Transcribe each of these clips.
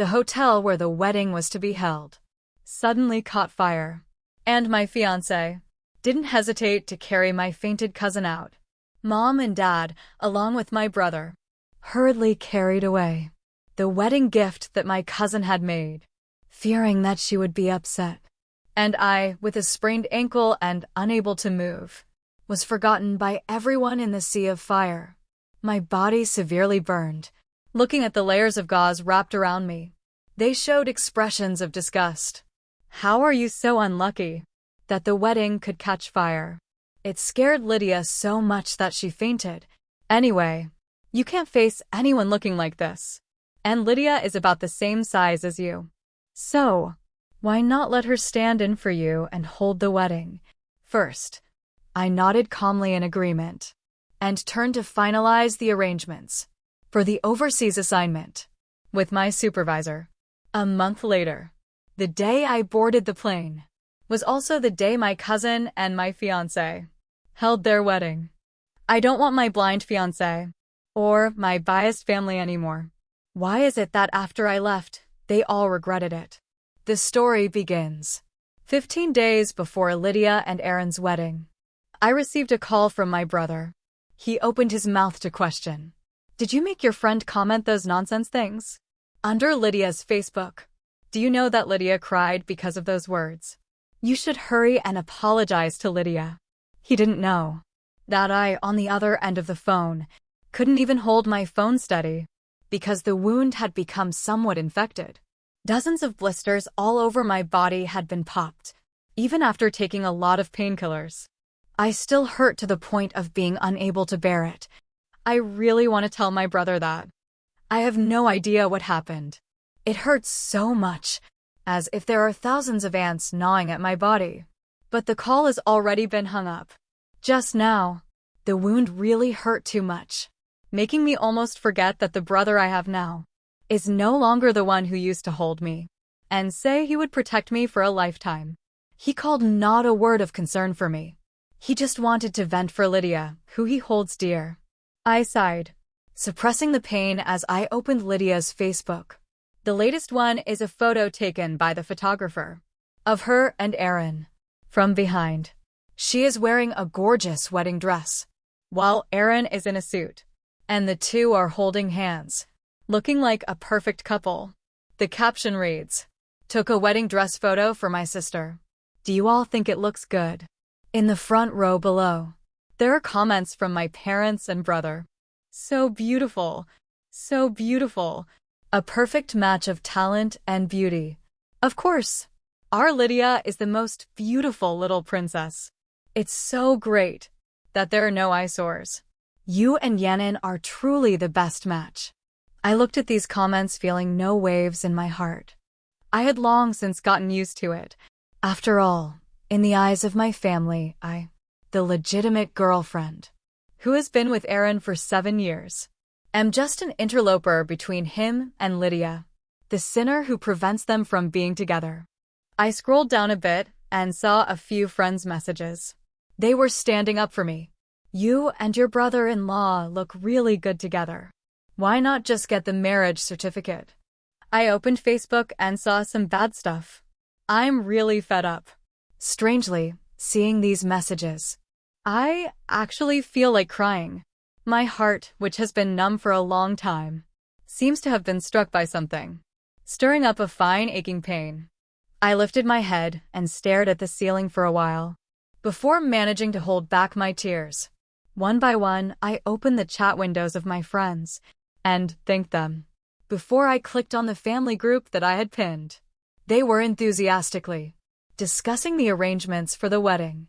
The hotel where the wedding was to be held suddenly caught fire, and my fiancé didn't hesitate to carry my fainted cousin out. Mom and Dad, along with my brother, hurriedly carried away the wedding gift that my cousin had made, fearing that she would be upset. And I, with a sprained ankle and unable to move, was forgotten by everyone in the sea of fire. My body severely burned. Looking at the layers of gauze wrapped around me, they showed expressions of disgust. How are you so unlucky that the wedding could catch fire? It scared Lydia so much that she fainted. Anyway, you can't face anyone looking like this. And Lydia is about the same size as you. So, why not let her stand in for you and hold the wedding? First, I nodded calmly in agreement and turned to finalize the arrangements for the overseas assignment with my supervisor. A month later, the day I boarded the plane was also the day my cousin and my fiancé held their wedding. I don't want my blind fiancé or my biased family anymore. Why is it that after I left, they all regretted it? The story begins 15 days before Lydia and Aaron's wedding. I received a call from my brother. He opened his mouth to question. Did you make your friend comment those nonsense things under Lydia's Facebook? Do you know that Lydia cried because of those words? You should hurry and apologize to Lydia. He didn't know that I, on the other end of the phone, couldn't even hold my phone steady because the wound had become somewhat infected. Dozens of blisters all over my body had been popped, even after taking a lot of painkillers. I still hurt to the point of being unable to bear it. I really want to tell my brother that. I have no idea what happened. It hurts so much, as if there are thousands of ants gnawing at my body. But the call has already been hung up. Just now, the wound really hurt too much, making me almost forget that the brother I have now is no longer the one who used to hold me and say he would protect me for a lifetime. He called not a word of concern for me. He just wanted to vent for Lydia, who he holds dear. I sighed, suppressing the pain as I opened Lydia's Facebook. The latest one is a photo taken by the photographer of her and Aaron from behind. She is wearing a gorgeous wedding dress, while Aaron is in a suit, and the two are holding hands, looking like a perfect couple. The caption reads, "Took a wedding dress photo for my sister. Do you all think it looks good?" In the front row below, there are comments from my parents and brother. So beautiful, so beautiful. A perfect match of talent and beauty. Of course, our Lydia is the most beautiful little princess. It's so great that there are no eyesores. You and Yanin are truly the best match. I looked at these comments feeling no waves in my heart. I had long since gotten used to it. After all, in the eyes of my family, the legitimate girlfriend, who has been with Aaron for 7 years, am just an interloper between him and Lydia, the sinner who prevents them from being together. I scrolled down a bit and saw a few friends' messages. They were standing up for me. You and your brother-in-law look really good together. Why not just get the marriage certificate? I opened Facebook and saw some bad stuff. I'm really fed up. Strangely, seeing these messages, I actually feel like crying. My heart, which has been numb for a long time, seems to have been struck by something, stirring up a fine aching pain. I lifted my head and stared at the ceiling for a while, before managing to hold back my tears. One by one, I opened the chat windows of my friends and thanked them. Before I clicked on the family group that I had pinned, they were enthusiastically discussing the arrangements for the wedding.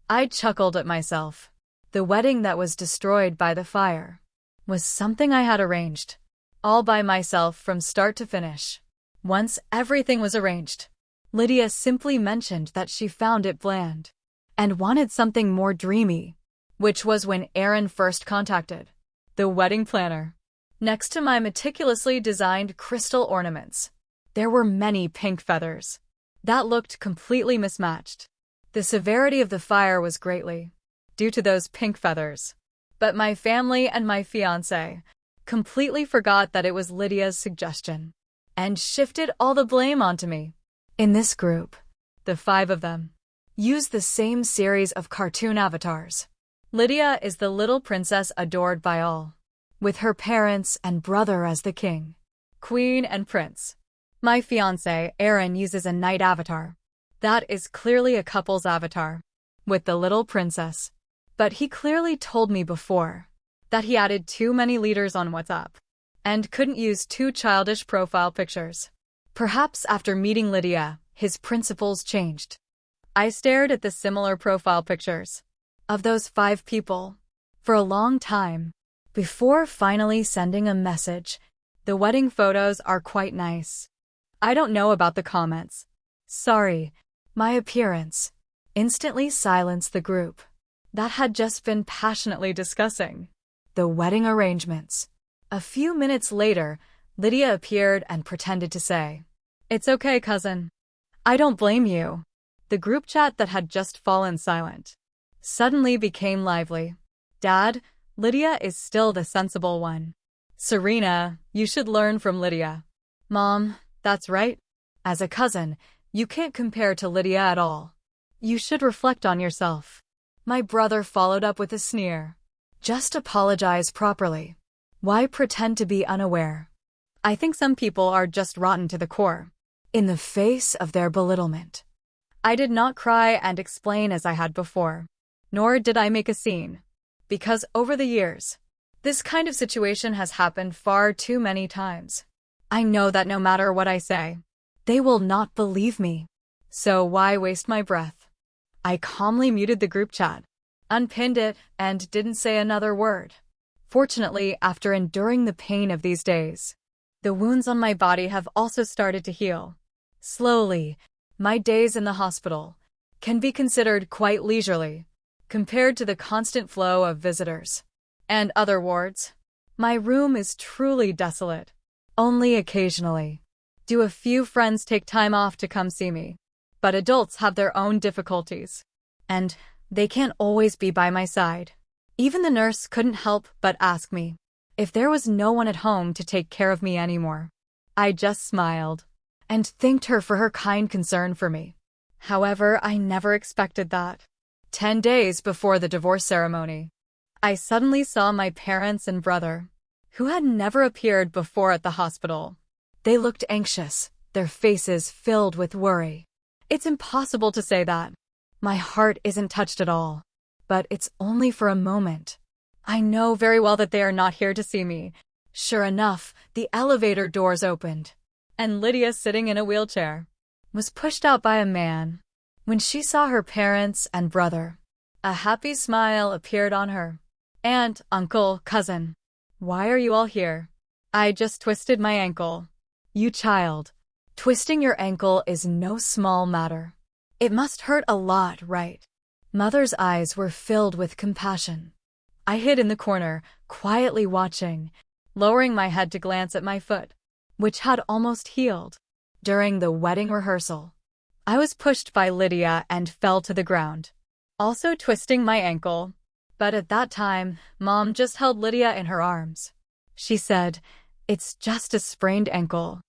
I chuckled at myself. The wedding that was destroyed by the fire was something I had arranged, all by myself from start to finish. Once everything was arranged, Lydia simply mentioned that she found it bland and wanted something more dreamy, which was when Aaron first contacted the wedding planner. Next to my meticulously designed crystal ornaments, there were many pink feathers that looked completely mismatched. The severity of the fire was greatly due to those pink feathers. But my family and my fiancé completely forgot that it was Lydia's suggestion. and shifted all the blame onto me. In this group, the 5 of them use the same series of cartoon avatars. Lydia is the little princess adored by all, with her parents and brother as the king, queen, and prince. My fiancé, Aaron, uses a knight avatar. That is clearly a couple's avatar, with the little princess. But he clearly told me before that he added too many leaders on WhatsApp and couldn't use 2 childish profile pictures. Perhaps after meeting Lydia, his principles changed. I stared at the similar profile pictures of those 5 people for a long time before finally sending a message. The wedding photos are quite nice. I don't know about the comments. Sorry, my appearance instantly silenced the group that had just been passionately discussing the wedding arrangements. A few minutes later, Lydia appeared and pretended to say, "It's okay, cousin. I don't blame you." The group chat that had just fallen silent suddenly became lively. "Dad, Lydia is still the sensible one." "Serena, you should learn from Lydia." "Mom, that's right. As a cousin, you can't compare to Lydia at all. You should reflect on yourself." My brother followed up with a sneer. "Just apologize properly. Why pretend to be unaware?" I think some people are just rotten to the core. In the face of their belittlement, I did not cry and explain as I had before, nor did I make a scene, because over the years, this kind of situation has happened far too many times. I know that no matter what I say, they will not believe me. So why waste my breath? I calmly muted the group chat, unpinned it, and didn't say another word. Fortunately, after enduring the pain of these days, the wounds on my body have also started to heal. Slowly, my days in the hospital can be considered quite leisurely compared to the constant flow of visitors and other wards. My room is truly desolate. Only occasionally do a few friends take time off to come see me. But adults have their own difficulties, and they can't always be by my side. Even the nurse couldn't help but ask me if there was no one at home to take care of me anymore. I just smiled and thanked her for her kind concern for me. However, I never expected that. 10 days before the divorce ceremony, I suddenly saw my parents and brother, who had never appeared before at the hospital. They looked anxious, their faces filled with worry. It's impossible to say that my heart isn't touched at all, but it's only for a moment. I know very well that they are not here to see me. Sure enough, the elevator doors opened, and Lydia, sitting in a wheelchair, was pushed out by a man. When she saw her parents and brother, a happy smile appeared on her. "Aunt, uncle, cousin, why are you all here?" "I just twisted my ankle." "You child. Twisting your ankle is no small matter. It must hurt a lot, right?" Mother's eyes were filled with compassion. I hid in the corner, quietly watching, lowering my head to glance at my foot, which had almost healed. During the wedding rehearsal, I was pushed by Lydia and fell to the ground, also twisting my ankle. But at that time, Mom just held Lydia in her arms. She said, "It's just a sprained ankle.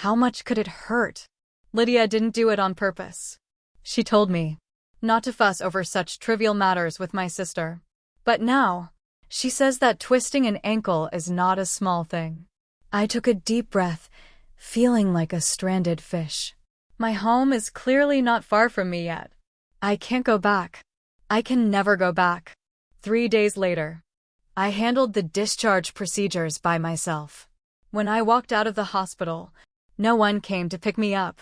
How much could it hurt?" Lydia didn't do it on purpose. She told me not to fuss over such trivial matters with my sister. But now, she says that twisting an ankle is not a small thing. I took a deep breath, feeling like a stranded fish. My home is clearly not far from me yet. I can't go back. I can never go back. 3 days later, I handled the discharge procedures by myself. When I walked out of the hospital, no one came to pick me up.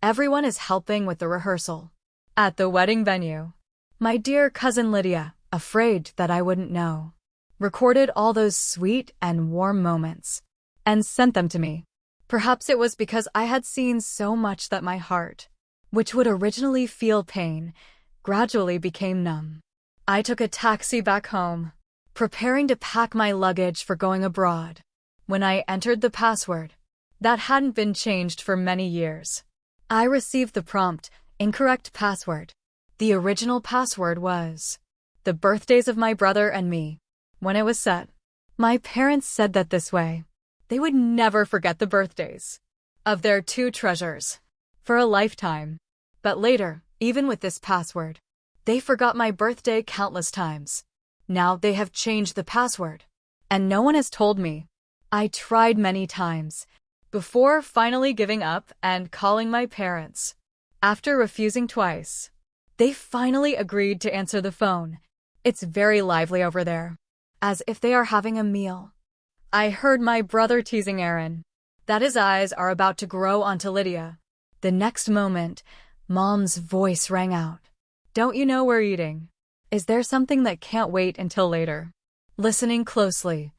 Everyone is helping with the rehearsal. At the wedding venue, my dear cousin Lydia, afraid that I wouldn't know, recorded all those sweet and warm moments and sent them to me. Perhaps it was because I had seen so much that my heart, which would originally feel pain, gradually became numb. I took a taxi back home, preparing to pack my luggage for going abroad. When I entered the password, that hadn't been changed for many years, I received the prompt, "Incorrect password." The original password was the birthdays of my brother and me. When it was set, my parents said that this way, they would never forget the birthdays of their two treasures. For a lifetime. But later, even with this password, they forgot my birthday countless times. Now they have changed the password. And no one has told me. I tried many times, before finally giving up and calling my parents. After refusing twice, they finally agreed to answer the phone. It's very lively over there, as if they are having a meal. I heard my brother teasing Aaron that his eyes are about to grow onto Lydia. The next moment, Mom's voice rang out. Don't you know we're eating? Is there something that can't wait until later? Listening closely,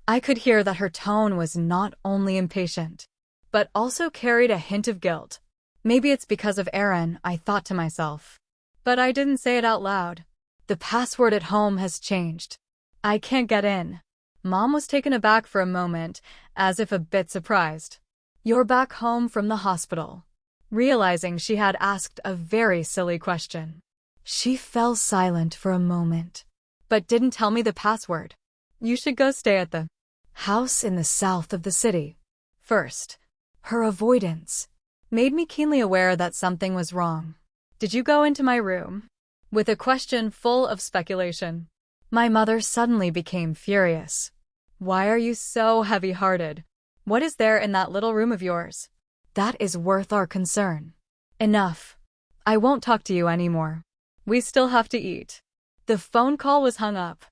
I could hear that her tone was not only impatient, but also carried a hint of guilt. Maybe it's because of Aaron, I thought to myself. But I didn't say it out loud. The password at home has changed. I can't get in. Mom was taken aback for a moment, as if a bit surprised. You're back home from the hospital. Realizing she had asked a very silly question. She fell silent for a moment, but didn't tell me the password. You should go stay at the house in the south of the city. First, her avoidance made me keenly aware that something was wrong. Did you go into my room? With a question full of speculation. My mother suddenly became furious. Why are you so heavy-hearted? What is there in that little room of yours that is worth our concern? Enough. I won't talk to you anymore. We still have to eat. The phone call was hung up.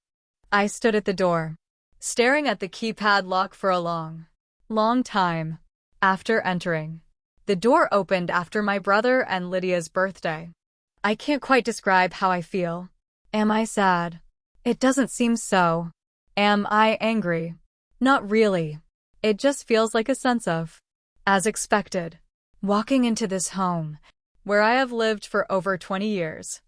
I stood at the door, staring at the keypad lock for a long time. After entering, the door opened after my brother and Lydia's birthday. I can't quite describe how I feel. Am I sad? It doesn't seem so. Am I angry? Not really. It just feels like a sense of, as expected, walking into this home, where I have lived for over 20 years.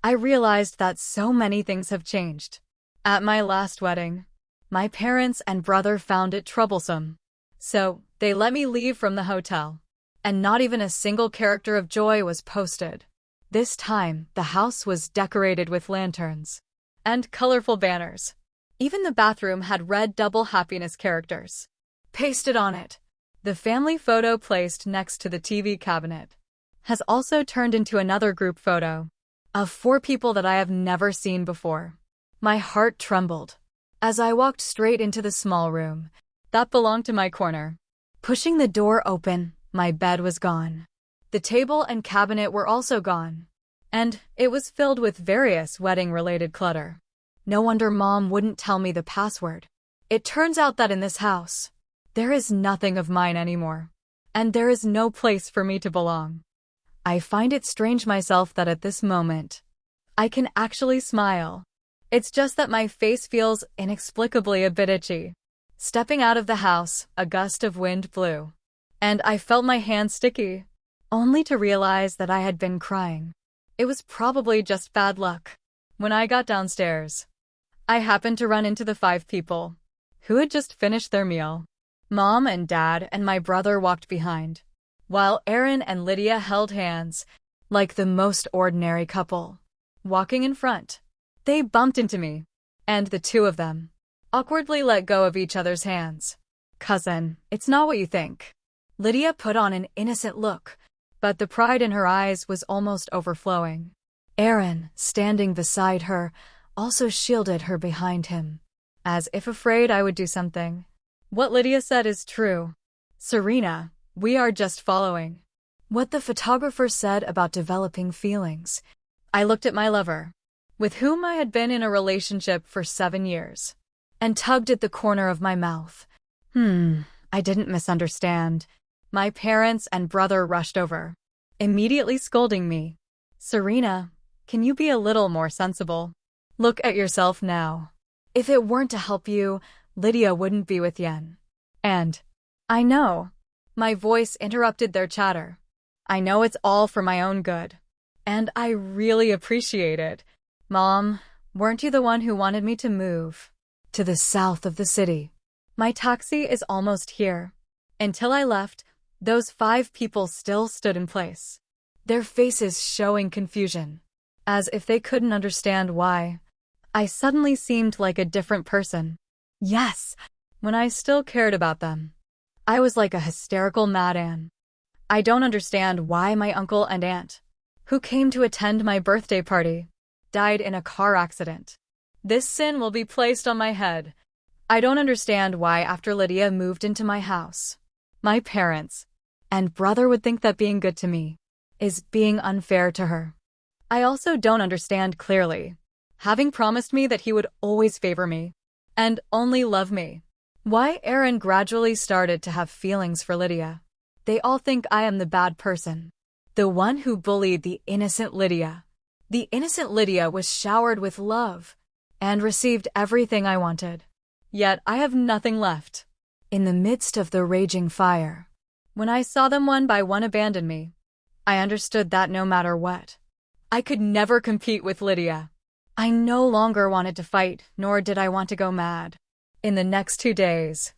I realized that so many things have changed. At my last wedding, my parents and brother found it troublesome. So, they let me leave from the hotel. And not even a single character of joy was posted. This time, the house was decorated with lanterns and colorful banners. Even the bathroom had red double happiness characters pasted on it. The family photo placed next to the TV cabinet has also turned into another group photo of 4 people that I have never seen before. My heart trembled as I walked straight into the small room that belonged to my corner. Pushing the door open, my bed was gone. The table and cabinet were also gone, and it was filled with various wedding-related clutter. No wonder Mom wouldn't tell me the password. It turns out that in this house, there is nothing of mine anymore, and there is no place for me to belong. I find it strange myself that at this moment, I can actually smile. It's just that my face feels inexplicably a bit itchy. Stepping out of the house, a gust of wind blew, and I felt my hands sticky, only to realize that I had been crying. It was probably just bad luck. When I got downstairs, I happened to run into the 5 people who had just finished their meal. Mom and Dad and my brother walked behind, while Aaron and Lydia held hands, like the most ordinary couple. Walking in front, they bumped into me, and the 2 of them awkwardly let go of each other's hands. Cousin, it's not what you think. Lydia put on an innocent look, but the pride in her eyes was almost overflowing. Aaron, standing beside her, also shielded her behind him, as if afraid I would do something. What Lydia said is true. Serena, we are just following what the photographer said about developing feelings. I looked at my lover, with whom I had been in a relationship for 7 years, and tugged at the corner of my mouth. I didn't misunderstand. My parents and brother rushed over, immediately scolding me. Serena, can you be a little more sensible? Look at yourself now. If it weren't to help you, Lydia wouldn't be with Yen. And I know. My voice interrupted their chatter. I know it's all for my own good. And I really appreciate it. Mom, weren't you the one who wanted me to move to the south of the city? My taxi is almost here. Until I left, those 5 people still stood in place, their faces showing confusion, as if they couldn't understand why I suddenly seemed like a different person. Yes, when I still cared about them. I was like a hysterical Mad Ann. I don't understand why my uncle and aunt, who came to attend my birthday party, died in a car accident. This sin will be placed on my head. I don't understand why after Lydia moved into my house, my parents and brother would think that being good to me is being unfair to her. I also don't understand clearly, having promised me that he would always favor me and only love me, why Aaron gradually started to have feelings for Lydia. They all think I am the bad person, the one who bullied the innocent Lydia. The innocent Lydia was showered with love and received everything I wanted. Yet I have nothing left. In the midst of the raging fire, when I saw them one by one abandon me, I understood that no matter what, I could never compete with Lydia. I no longer wanted to fight, nor did I want to go mad. In the next 2 days,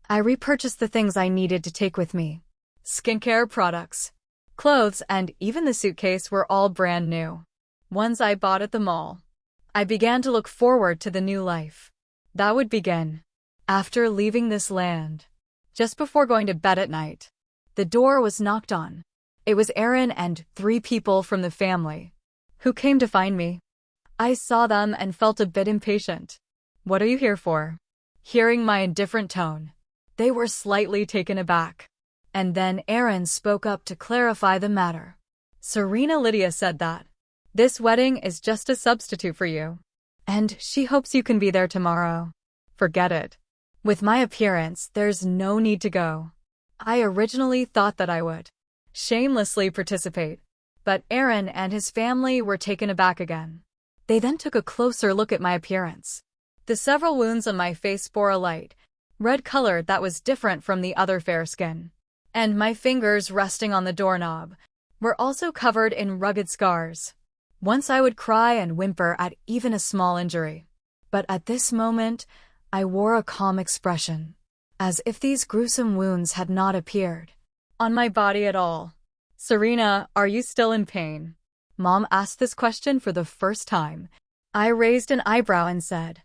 I repurchased the things I needed to take with me. Skincare products, clothes, and even the suitcase were all brand new, ones I bought at the mall. I began to look forward to the new life that would begin after leaving this land. Just before going to bed at night, the door was knocked on. It was Aaron and 3 people from the family who came to find me. I saw them and felt a bit impatient. "What are you here for?" Hearing my indifferent tone, they were slightly taken aback. And then Aaron spoke up to clarify the matter. "Serena, Lydia said that this wedding is just a substitute for you, and she hopes you can be there tomorrow." Forget it. With my appearance, there's no need to go. I originally thought that I would shamelessly participate, but Aaron and his family were taken aback again. They then took a closer look at my appearance. The several wounds on my face bore a light red color that was different from the other fair skin, and my fingers resting on the doorknob were also covered in rugged scars. Once I would cry and whimper at even a small injury, but at this moment, I wore a calm expression, as if these gruesome wounds had not appeared on my body at all. "Serena, are you still in pain?" Mom asked this question for the first time. I raised an eyebrow and said,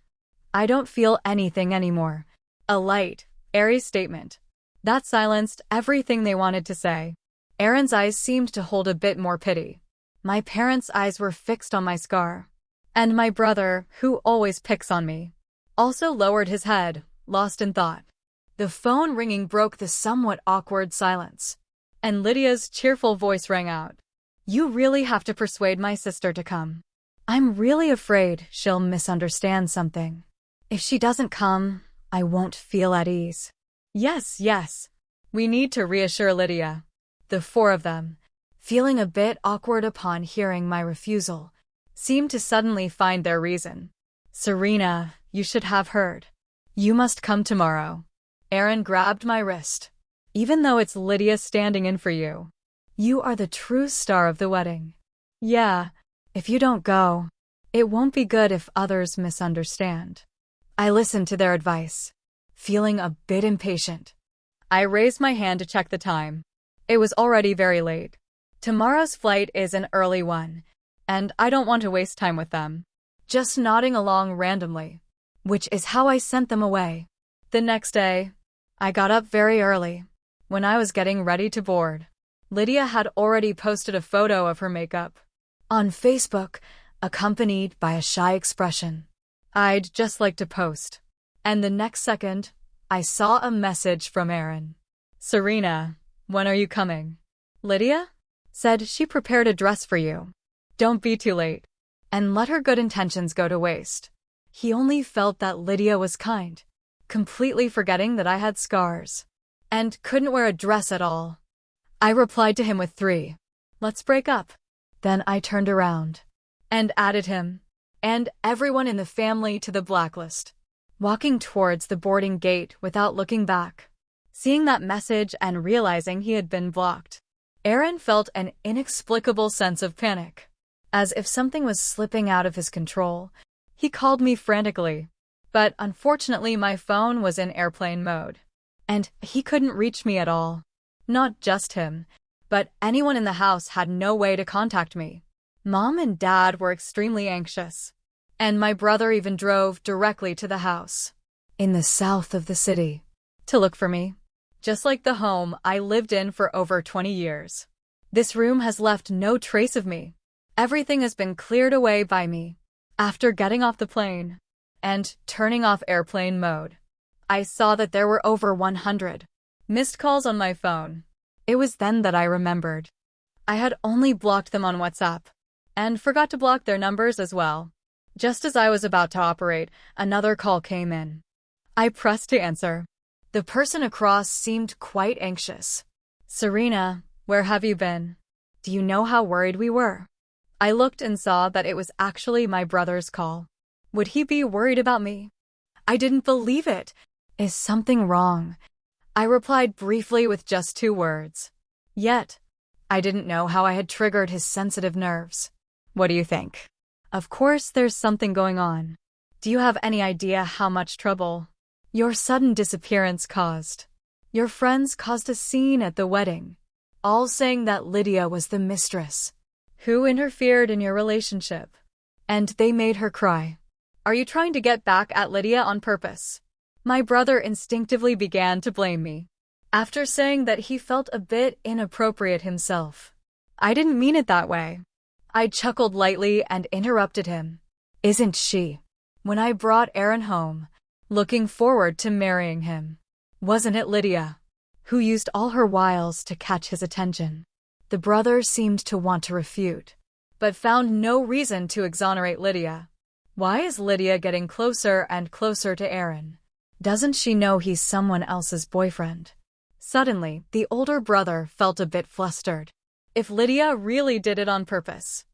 "I don't feel anything anymore." A light, airy statement that silenced everything they wanted to say. Aaron's eyes seemed to hold a bit more pity. My parents' eyes were fixed on my scar. And my brother, who always picks on me, also lowered his head, lost in thought. The phone ringing broke the somewhat awkward silence, and Lydia's cheerful voice rang out. "You really have to persuade my sister to come. I'm really afraid she'll misunderstand something. If she doesn't come, I won't feel at ease." Yes, yes. We need to reassure Lydia. The 4 of them, feeling a bit awkward upon hearing my refusal, seemed to suddenly find their reason. "Serena, you should have heard. You must come tomorrow." Aaron grabbed my wrist. "Even though it's Lydia standing in for you, you are the true star of the wedding. Yeah, if you don't go, it won't be good if others misunderstand." I listened to their advice, feeling a bit impatient. I raised my hand to check the time. It was already very late. Tomorrow's flight is an early one, and I don't want to waste time with them. Just nodding along randomly, which is how I sent them away. The next day, I got up very early. When I was getting ready to board, Lydia had already posted a photo of her makeup on Facebook, accompanied by a shy expression. I'd just like to post. And the next second, I saw a message from Aaron. "Serena, when are you coming?" Lydia said she prepared a dress for you. Don't be too late, and let her good intentions go to waste. He only felt that Lydia was kind, completely forgetting that I had scars and couldn't wear a dress at all. I replied to him with 3. "Let's break up." Then I turned around and added him and everyone in the family to the blacklist, walking towards the boarding gate without looking back. Seeing that message and realizing he had been blocked, Aaron felt an inexplicable sense of panic. As if something was slipping out of his control, he called me frantically. But unfortunately my phone was in airplane mode, and he couldn't reach me at all. Not just him, but anyone in the house had no way to contact me. Mom and Dad were extremely anxious, and my brother even drove directly to the house in the south of the city to look for me. just like the home I lived in for over 20 years. This room has left no trace of me. Everything has been cleared away by me. After getting off the plane and turning off airplane mode, I saw that there were over 100 missed calls on my phone. It was then that I remembered. I had only blocked them on WhatsApp and forgot to block their numbers as well. Just as I was about to operate, another call came in. I pressed to answer. The person across seemed quite anxious. "Serena, where have you been? Do you know how worried we were?" I looked and saw that it was actually my brother's call. Would he be worried about me? I didn't believe it. "Is something wrong?" I replied briefly with just 2 words. Yet, I didn't know how I had triggered his sensitive nerves. What do you think? Of course there's something going on. Do you have any idea how much trouble your sudden disappearance caused? Your friends caused a scene at the wedding, all saying that Lydia was the mistress who interfered in your relationship, and they made her cry. Are you trying to get back at Lydia on purpose? My brother instinctively began to blame me, after saying that he felt a bit inappropriate himself. I didn't mean it that way. I chuckled lightly and interrupted him. Isn't she? When I brought Aaron home, looking forward to marrying him, wasn't it Lydia who used all her wiles to catch his attention? The brother seemed to want to refute, but found no reason to exonerate Lydia. Why is Lydia getting closer and closer to Aaron? Doesn't she know he's someone else's boyfriend? Suddenly, the older brother felt a bit flustered. If Lydia really did it on purpose,